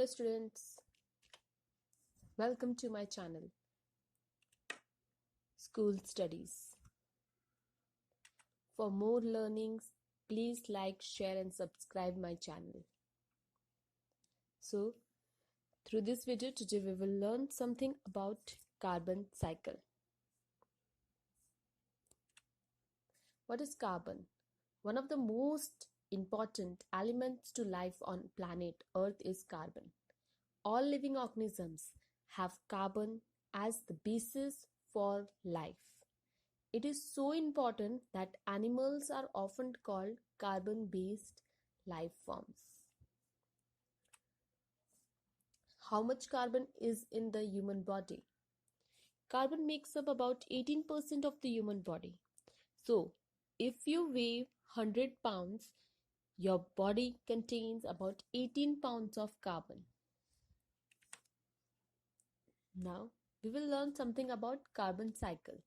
Hello students, welcome to my channel, School Studies. For more learnings, please like, share and subscribe my channel. So, through this video today we will learn something about carbon cycle. What is carbon? One of the most important elements to life on planet Earth is carbon. All living organisms have carbon as the basis for life. It is so important that animals are often called carbon-based life forms. How much carbon is in the human body? Carbon makes up about 18% of the human body. So, if you weigh 100 pounds, your body contains about 18 pounds of carbon. Now, we will learn something about carbon cycle.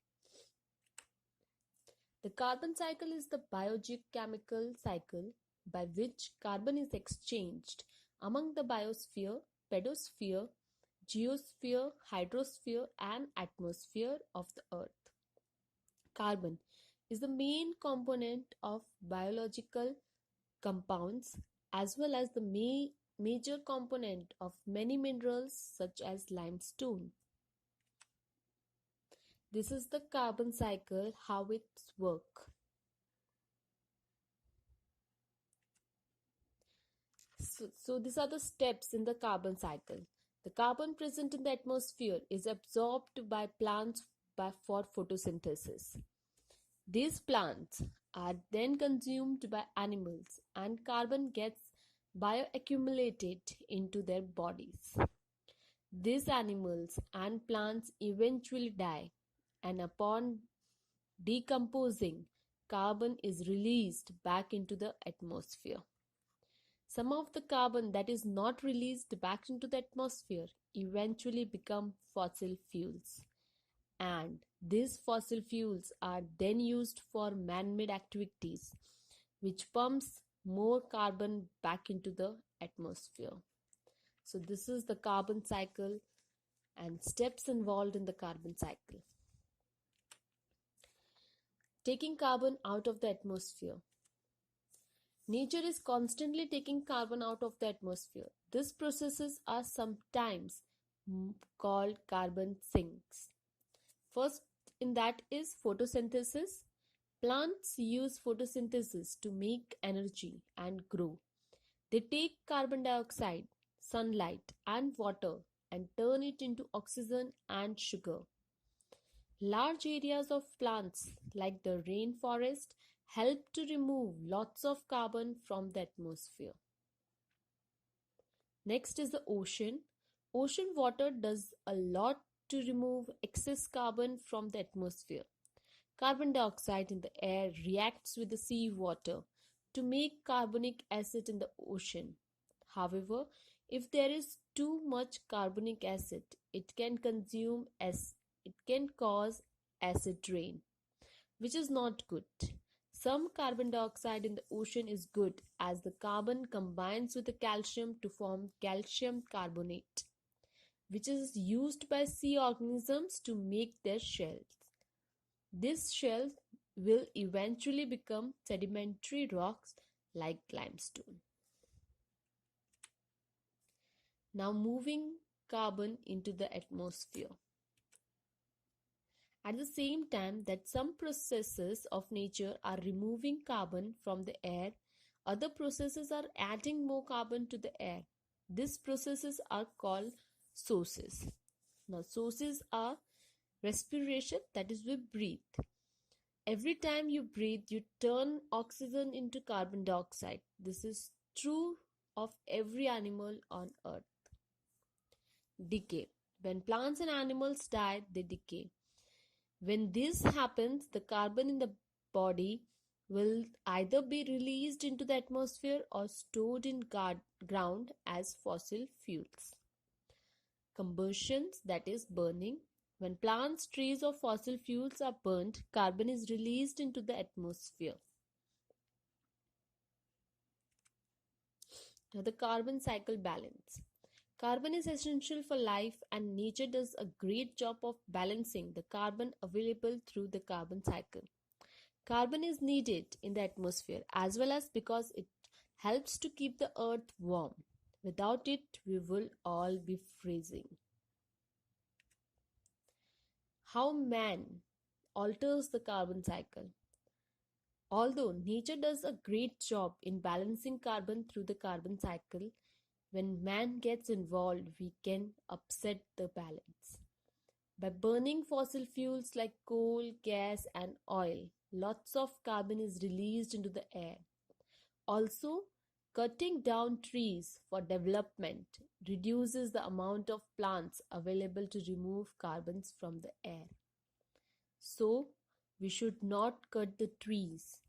The carbon cycle is the biogeochemical cycle by which carbon is exchanged among the biosphere, pedosphere, geosphere, hydrosphere and atmosphere of the Earth. Carbon is the main component of biological compounds as well as the major component of many minerals such as limestone. This is the carbon cycle, how it works. So these are the steps in the carbon cycle. The carbon present in the atmosphere is absorbed by plants for photosynthesis. These plants are then consumed by animals and carbon gets bioaccumulated into their bodies. These animals and plants eventually die, and upon decomposing, carbon is released back into the atmosphere. Some of the carbon that is not released back into the atmosphere eventually become fossil fuels. And these fossil fuels are then used for man-made activities, which pumps more carbon back into the atmosphere. So this is the carbon cycle and steps involved in the carbon cycle. Taking carbon out of the atmosphere. Nature is constantly taking carbon out of the atmosphere. These processes are sometimes called carbon sinks. First in that is photosynthesis. Plants use photosynthesis to make energy and grow. They take carbon dioxide, sunlight and water and turn it into oxygen and sugar. Large areas of plants like the rainforest help to remove lots of carbon from the atmosphere. Next is the ocean. Ocean water does a lot to remove excess carbon from the atmosphere. Carbon dioxide in the air reacts with the sea water to make carbonic acid in the ocean. However, if there is too much carbonic acid, it can cause acid rain, which is not good. Some carbon dioxide in the ocean is good as the carbon combines with the calcium to form calcium carbonate, which is used by sea organisms to make their shells. These shells will eventually become sedimentary rocks like limestone. Now moving carbon into the atmosphere. At the same time that some processes of nature are removing carbon from the air, other processes are adding more carbon to the air. These processes are called sources. Now sources are respiration, that is we breathe. Every time you breathe, you turn oxygen into carbon dioxide. This is true of every animal on earth. Decay. When plants and animals die, they decay. When this happens, the carbon in the body will either be released into the atmosphere or stored in ground as fossil fuels. Combustion, that is burning. When plants, trees or fossil fuels are burnt, carbon is released into the atmosphere. Now the carbon cycle balance. Carbon is essential for life, and nature does a great job of balancing the carbon available through the carbon cycle. Carbon is needed in the atmosphere as well as because it helps to keep the earth warm. Without it, we will all be freezing. How man alters the carbon cycle. Although nature does a great job in balancing carbon through the carbon cycle, when man gets involved, we can upset the balance. By burning fossil fuels like coal, gas, and oil, lots of carbon is released into the air. Also, cutting down trees for development reduces the amount of plants available to remove carbons from the air. So, we should not cut the trees.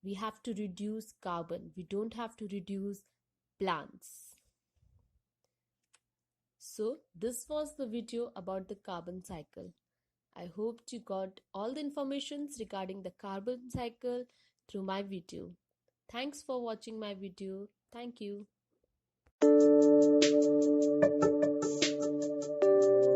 We have to reduce carbon. We don't have to reduce plants. So, this was the video about the carbon cycle. I hope you got all the informations regarding the carbon cycle through my video. Thanks for watching my video. Thank you.